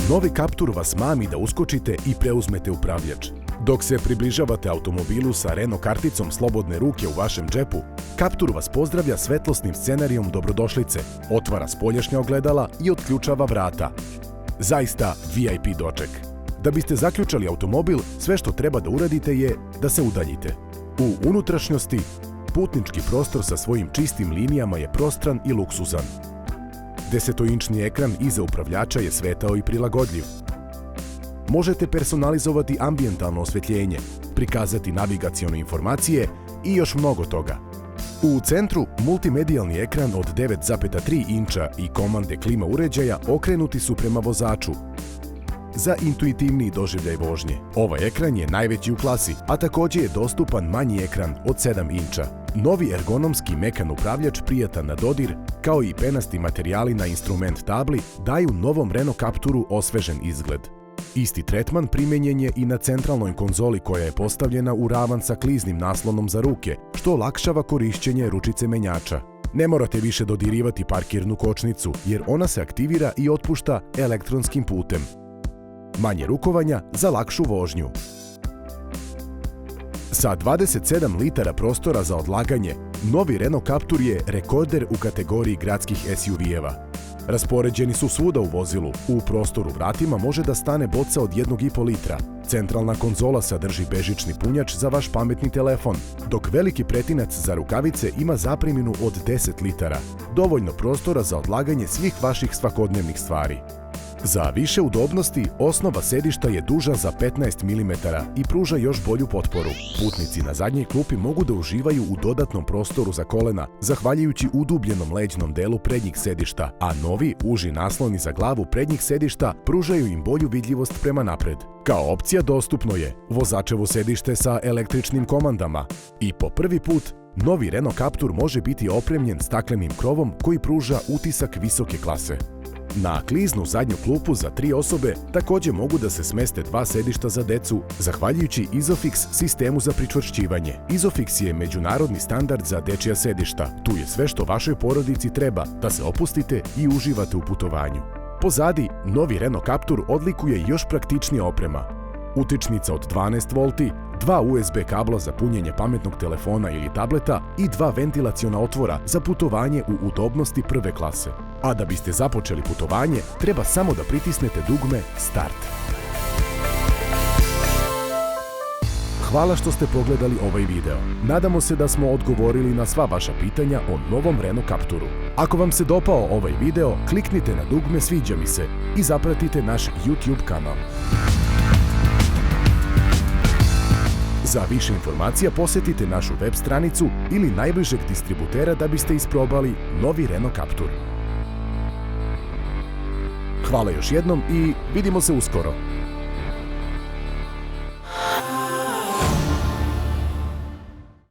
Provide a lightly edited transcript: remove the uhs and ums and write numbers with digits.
Novi Captur vas mami da uskočite i preuzmete upravljač. Dok se približavate automobilu sa Renault karticom slobodne ruke u vašem džepu, Captur vas pozdravlja svetlosnim scenarijom dobrodošlice, otvara spoljašnja ogledala i otključava vrata. Zaista VIP doček. Da biste zaključali automobil, sve što treba da uradite je da se udaljite. U unutrašnjosti, putnički prostor sa svojim čistim linijama je prostran i luksuzan. 10-inčni ekran iza upravljača je svetao i prilagodljiv. Možete personalizovati ambijentalno osvetljenje, prikazati navigacione informacije i još mnogo toga. U centru, multimedijalni ekran od 9,3 inča i komande klima uređaja okrenuti su prema vozaču za intuitivniji doživljaj vožnje. Ovaj ekran je najveći u klasi, a također je dostupan manji ekran od 7 inča. Novi ergonomski mekan upravljač prijatan na dodir, kao i penasti materijali na instrument tabli, daju novom Renault Capturu osvežen izgled. Isti tretman primenjen je i na centralnoj konzoli koja je postavljena u ravan sa kliznim naslonom za ruke, što olakšava korišćenje ručice menjača. Ne morate više dodirivati parkirnu kočnicu, jer ona se aktivira i otpušta elektronskim putem. Manje rukovanja za lakšu vožnju. Sa 27 litara prostora za odlaganje, novi Renault Captur je rekorder u kategoriji gradskih SUV-eva. Raspoređeni su svuda u vozilu. U prostoru vratima može da stane boca od 1,5 litra. Centralna konzola sadrži bežični punjač za vaš pametni telefon, dok veliki pretinac za rukavice ima zapreminu od 10 litara. Dovoljno prostora za odlaganje svih vaših svakodnevnih stvari. Za više udobnosti, osnova sedišta je duža za 15 mm i pruža još bolju potporu. Putnici na zadnjoj klupi mogu da uživaju u dodatnom prostoru za kolena, zahvaljujući udubljenom leđnom delu prednjih sedišta, a novi, uži nasloni za glavu prednjih sedišta pružaju im bolju vidljivost prema napred. Kao opcija dostupno je vozačevo sedište sa električnim komandama i po prvi put novi Renault Captur može biti opremljen staklenim krovom koji pruža utisak visoke klase. Na kliznu zadnju klupu za 3 osobe također mogu da se smeste 2 sedišta za decu, zahvaljujući Isofix sistemu za pričvršćivanje. Isofix je međunarodni standard za dečija sedišta. Tu je sve što vašoj porodici treba da se opustite i uživate u putovanju. Pozadi, novi Renault Captur odlikuje još praktičnija oprema. Utičnica od 12 V, 2 USB kabla za punjenje pametnog telefona ili tableta i 2 ventilaciona otvora za putovanje u udobnosti prve klase. A da biste započeli putovanje, treba samo da pritisnete dugme Start. Hvala što ste pogledali ovaj video. Nadamo se da smo odgovorili na sva vaša pitanja o novom Renault Capturu. Ako vam se dopao ovaj video, kliknite na dugme Sviđa mi se i zapratite naš YouTube kanal. Za više informacija posjetite našu web stranicu ili najbližeg distributera da biste isprobali novi Renault Captur. Hvala još jednom i vidimo se uskoro!